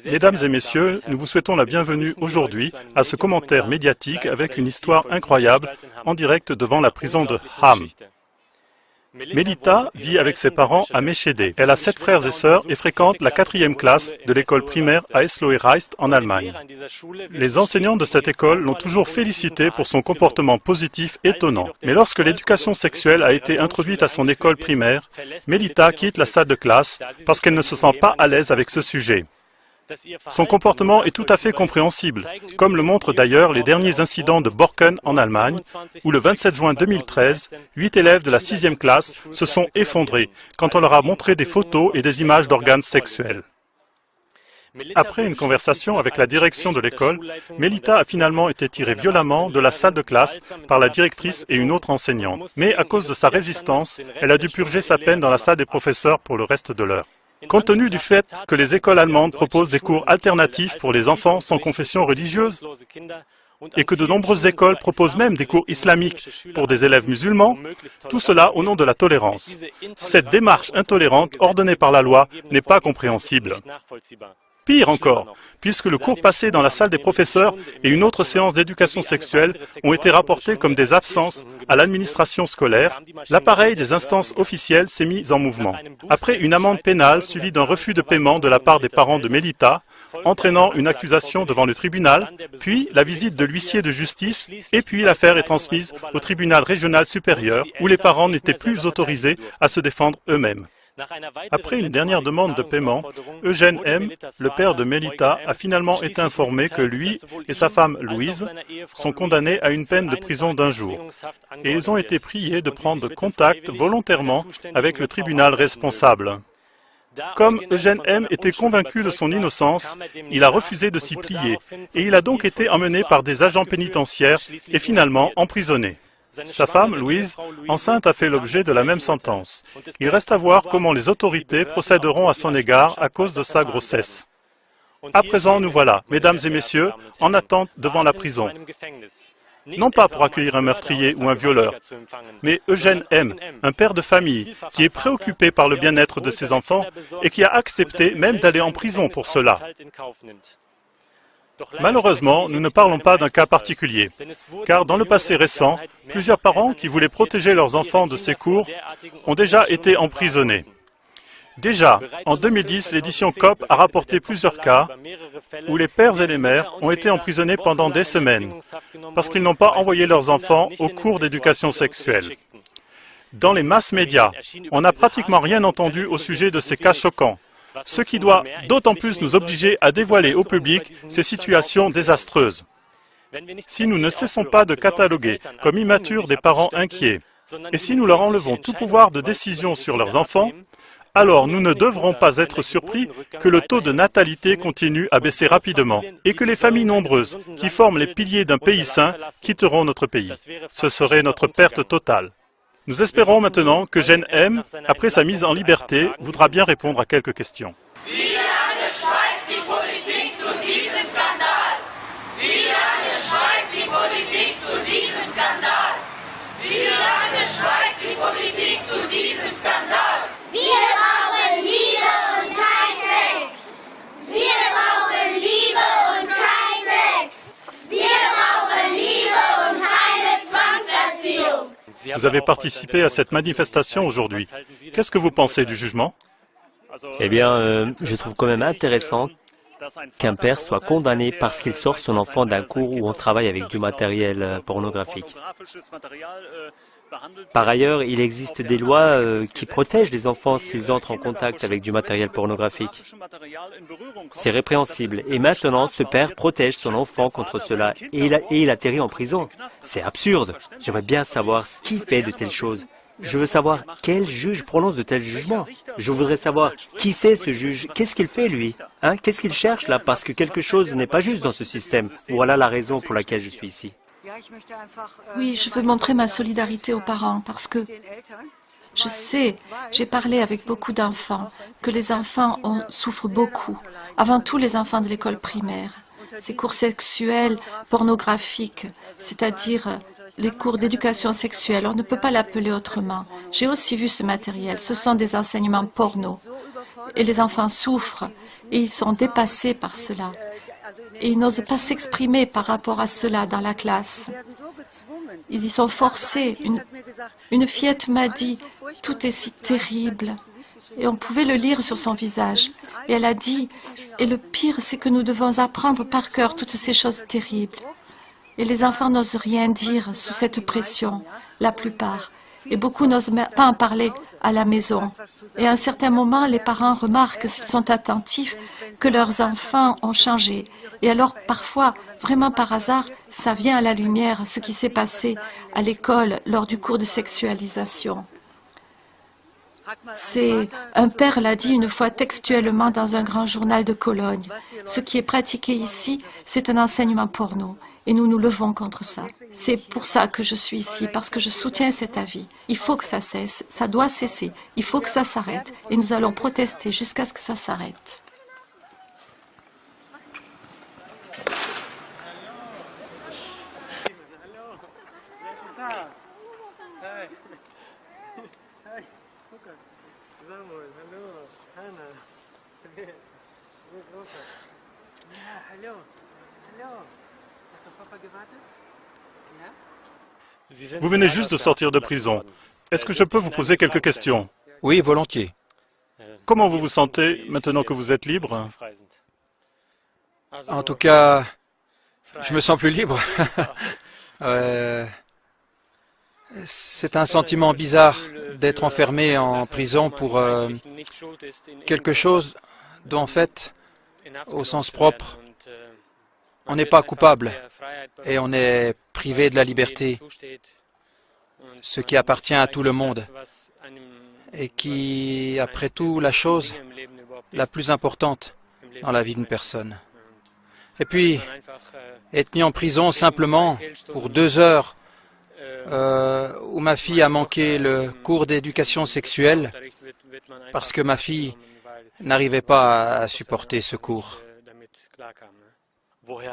Mesdames et messieurs, nous vous souhaitons la bienvenue aujourd'hui à ce commentaire médiatique avec une histoire incroyable en direct devant la prison de Ham. Melita vit avec ses parents à Meschede. Elle a 7 frères et sœurs et fréquente la 4e classe de l'école primaire à Eslohe-Reist en Allemagne. Les enseignants de cette école l'ont toujours félicité pour son comportement positif étonnant. Mais lorsque l'éducation sexuelle a été introduite à son école primaire, Melita quitte la salle de classe parce qu'elle ne se sent pas à l'aise avec ce sujet. Son comportement est tout à fait compréhensible, comme le montrent d'ailleurs les derniers incidents de Borken en Allemagne, où le 27 juin 2013, 8 élèves de la 6e classe se sont effondrés quand on leur a montré des photos et des images d'organes sexuels. Après une conversation avec la direction de l'école, Melita a finalement été tirée violemment de la salle de classe par la directrice et une autre enseignante. Mais à cause de sa résistance, elle a dû purger sa peine dans la salle des professeurs pour le reste de l'heure. Compte tenu du fait que les écoles allemandes proposent des cours alternatifs pour les enfants sans confession religieuse et que de nombreuses écoles proposent même des cours islamiques pour des élèves musulmans, tout cela au nom de la tolérance. Cette démarche intolérante ordonnée par la loi n'est pas compréhensible. Pire encore, puisque le cours passé dans la salle des professeurs et une autre séance d'éducation sexuelle ont été rapportés comme des absences à l'administration scolaire, l'appareil des instances officielles s'est mis en mouvement. Après une amende pénale suivie d'un refus de paiement de la part des parents de Melita, entraînant une accusation devant le tribunal, puis la visite de l'huissier de justice, et puis l'affaire est transmise au tribunal régional supérieur, où les parents n'étaient plus autorisés à se défendre eux-mêmes. Après une dernière demande de paiement, Eugène M., le père de Melita, a finalement été informé que lui et sa femme Louise sont condamnés à une peine de prison d'1 jour. Et ils ont été priés de prendre contact volontairement avec le tribunal responsable. Comme Eugène M. était convaincu de son innocence, il a refusé de s'y plier et il a donc été emmené par des agents pénitentiaires et finalement emprisonné. Sa femme, Louise, enceinte, a fait l'objet de la même sentence. Il reste à voir comment les autorités procéderont à son égard à cause de sa grossesse. À présent, nous voilà, mesdames et messieurs, en attente devant la prison. Non pas pour accueillir un meurtrier ou un violeur, mais Eugène M., un père de famille, qui est préoccupé par le bien-être de ses enfants et qui a accepté même d'aller en prison pour cela. Malheureusement, nous ne parlons pas d'un cas particulier, car dans le passé récent, plusieurs parents qui voulaient protéger leurs enfants de ces cours ont déjà été emprisonnés. Déjà, en 2010, l'édition COP a rapporté plusieurs cas où les pères et les mères ont été emprisonnés pendant des semaines parce qu'ils n'ont pas envoyé leurs enfants aux cours d'éducation sexuelle. Dans les masses médias, on n'a pratiquement rien entendu au sujet de ces cas choquants, ce qui doit d'autant plus nous obliger à dévoiler au public ces situations désastreuses. Si nous ne cessons pas de cataloguer comme immatures des parents inquiets, et si nous leur enlevons tout pouvoir de décision sur leurs enfants, alors nous ne devrons pas être surpris que le taux de natalité continue à baisser rapidement et que les familles nombreuses, qui forment les piliers d'un pays sain, quitteront notre pays. Ce serait notre perte totale. Nous espérons maintenant que Eugène M., après sa mise en liberté, voudra bien répondre à quelques questions. Wie lange schweigt die Politik zu diesem Skandal? Wie lange schweigt die Politik zu diesem Skandal? Wie lange schweigt die Politik zu diesem Skandal? Wir brauchen Liebe und kein Sex. Wir brauchen Liebe und kein Sex. Wir brauchen Liebe und keine Zwangserziehung. Vous avez participé à cette manifestation aujourd'hui. Qu'est-ce que vous pensez du jugement? Eh bien, je trouve quand même intéressant qu'un père soit condamné parce qu'il sort son enfant d'un cours où on travaille avec du matériel pornographique. Par ailleurs, il existe des lois qui protègent les enfants s'ils entrent en contact avec du matériel pornographique. C'est répréhensible. Et maintenant, ce père protège son enfant contre cela et il atterrit en prison. C'est absurde. J'aimerais bien savoir ce qui fait de telles choses. Je veux savoir quel juge prononce de tels jugements. Je voudrais savoir qui c'est ce juge, qu'est-ce qu'il fait lui, hein? Qu'est-ce qu'il cherche là? Parce que quelque chose n'est pas juste dans ce système. Voilà la raison pour laquelle je suis ici. Oui, je veux montrer ma solidarité aux parents parce que je sais, j'ai parlé avec beaucoup d'enfants, que les enfants souffrent beaucoup, avant tout les enfants de l'école primaire. Ces cours sexuels pornographiques, c'est-à-dire les cours d'éducation sexuelle, on ne peut pas l'appeler autrement. J'ai aussi vu ce matériel, ce sont des enseignements porno. Et les enfants souffrent. et ils sont dépassés par cela. Et ils n'osent pas s'exprimer par rapport à cela dans la classe. Ils y sont forcés. Une fillette m'a dit « Tout est si terrible ». Et on pouvait le lire sur son visage. Et elle a dit « Et le pire, c'est que nous devons apprendre par cœur toutes ces choses terribles. » Et les enfants n'osent rien dire sous cette pression, la plupart. Et beaucoup n'osent pas en parler à la maison. Et à un certain moment, les parents remarquent, s'ils sont attentifs, que leurs enfants ont changé. Et alors, parfois, vraiment par hasard, ça vient à la lumière, ce qui s'est passé à l'école lors du cours de sexualisation. Un père l'a dit une fois textuellement dans un grand journal de Cologne. Ce qui est pratiqué ici, c'est un enseignement porno. Et nous nous levons contre ça. C'est pour ça que je suis ici, parce que je soutiens cet avis. Il faut que ça cesse, ça doit cesser. Il faut que ça s'arrête. Et nous allons protester jusqu'à ce que ça s'arrête. Vous venez juste de sortir de prison. Est-ce que je peux vous poser quelques questions? Oui, volontiers. Comment vous vous sentez maintenant que vous êtes libre? En tout cas, je me sens plus libre. C'est un sentiment bizarre d'être enfermé en prison pour quelque chose dont, en fait, au sens propre, on n'est pas coupable et on est privé de la liberté, ce qui appartient à tout le monde et qui, après tout, la chose la plus importante dans la vie d'une personne. Et puis, être mis en prison simplement pour 2 heures où ma fille a manqué le cours d'éducation sexuelle parce que ma fille n'arrivait pas à supporter ce cours.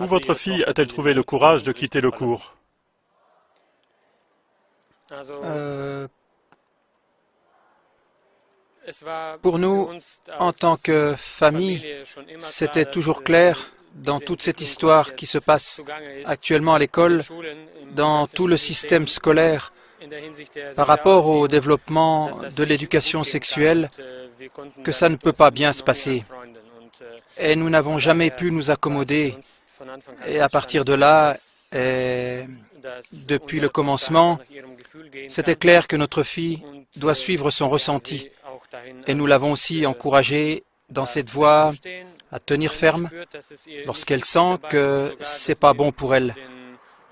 Où votre fille a-t-elle trouvé le courage de quitter le cours? Pour nous, en tant que famille, c'était toujours clair dans toute cette histoire qui se passe actuellement à l'école, dans tout le système scolaire, par rapport au développement de l'éducation sexuelle, que ça ne peut pas bien se passer. Et nous n'avons jamais pu nous accommoder. Et à partir de là, et depuis le commencement, c'était clair que notre fille doit suivre son ressenti. Et nous l'avons aussi encouragée dans cette voie à tenir ferme lorsqu'elle sent que c'est pas bon pour elle,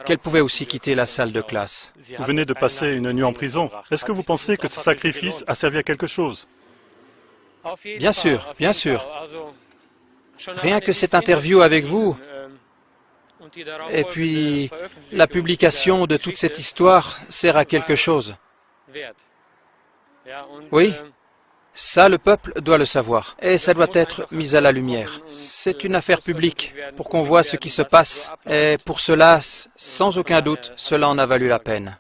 qu'elle pouvait aussi quitter la salle de classe. Vous venez de passer une nuit en prison. Est-ce que vous pensez que ce sacrifice a servi à quelque chose? Bien sûr, bien sûr. Rien que cette interview avec vous, et puis la publication de toute cette histoire sert à quelque chose. Oui, ça le peuple doit le savoir, et ça doit être mis à la lumière. C'est une affaire publique pour qu'on voit ce qui se passe, et pour cela, sans aucun doute, cela en a valu la peine.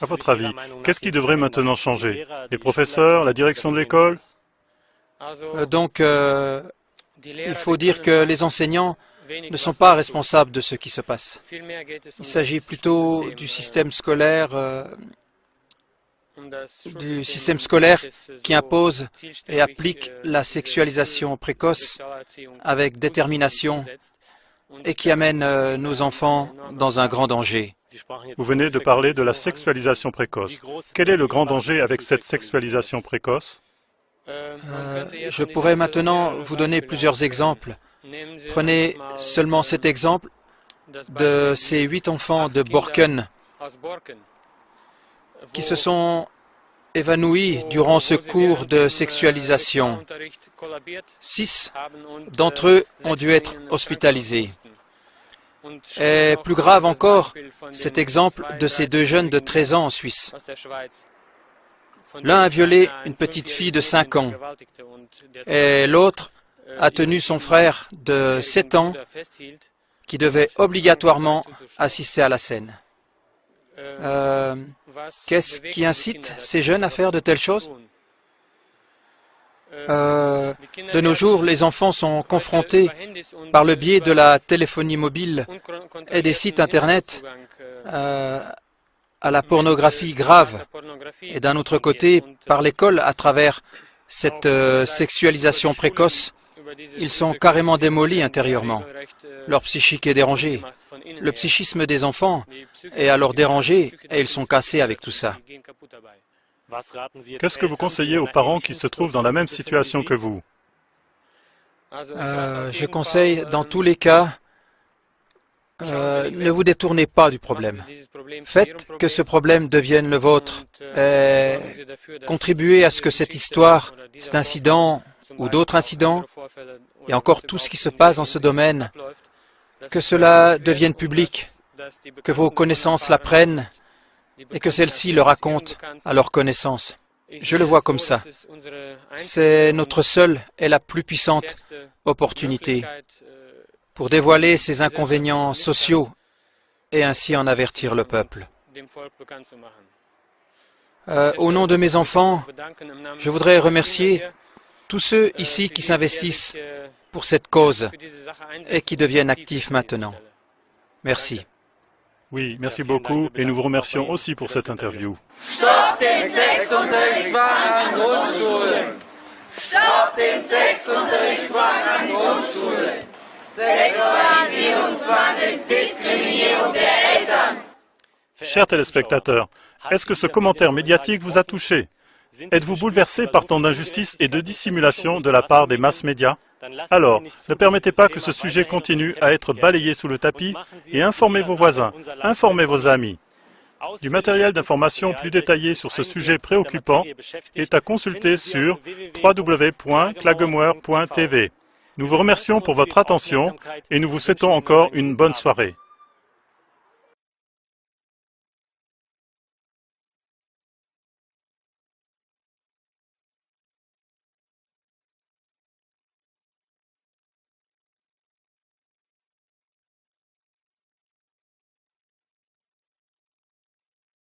À votre avis, qu'est-ce qui devrait maintenant changer? Les professeurs, la direction de l'école? Donc, il faut dire que les enseignants ne sont pas responsables de ce qui se passe. Il s'agit plutôt du système scolaire qui impose et applique la sexualisation précoce avec détermination et qui amène nos enfants dans un grand danger. Vous venez de parler de la sexualisation précoce. Quel est le grand danger avec cette sexualisation précoce? Je pourrais maintenant vous donner plusieurs exemples. Prenez seulement cet exemple de ces 8 enfants de Borken qui se sont évanouis durant ce cours de sexualisation. 6 d'entre eux ont dû être hospitalisés. Et plus grave encore, cet exemple de ces 2 jeunes de 13 ans en Suisse. L'un a violé une petite fille de 5 ans et l'autre a tenu son frère de 7 ans qui devait obligatoirement assister à la scène. Qu'est-ce qui incite ces jeunes à faire de telles choses? De nos jours, les enfants sont confrontés par le biais de la téléphonie mobile et des sites Internet à la pornographie grave. Et d'un autre côté, par l'école, à travers cette sexualisation précoce, ils sont carrément démolis intérieurement. Leur psychique est dérangée. Le psychisme des enfants est alors dérangé et ils sont cassés avec tout ça. Qu'est-ce que vous conseillez aux parents qui se trouvent dans la même situation que vous? Je conseille, dans tous les cas, ne vous détournez pas du problème. Faites que ce problème devienne le vôtre et contribuez à ce que cette histoire, cet incident ou d'autres incidents, et encore tout ce qui se passe dans ce domaine, que cela devienne public, que vos connaissances l'apprennent et que celles-ci le racontent à leurs connaissances. Je le vois comme ça. C'est notre seule et la plus puissante opportunité pour dévoiler ces inconvénients sociaux et ainsi en avertir le peuple. Au nom de mes enfants, je voudrais remercier tous ceux ici qui s'investissent pour cette cause et qui deviennent actifs maintenant. Merci. Oui, merci beaucoup et nous vous remercions aussi pour cette interview. Stopp den Sexunterrichtszwang an Grundschulen! Stopp den Sexunterrichtszwang an Grundschulen! Sexualisierungszwang ist Diskriminierung der Eltern! Chers téléspectateurs, est-ce que ce commentaire médiatique vous a touché? Êtes-vous bouleversé par tant d'injustice et de dissimulation de la part des masses médias? Alors, ne permettez pas que ce sujet continue à être balayé sous le tapis et informez vos voisins, informez vos amis. Du matériel d'information plus détaillé sur ce sujet préoccupant est à consulter sur www.klagemuir.tv. Nous vous remercions pour votre attention et nous vous souhaitons encore une bonne soirée.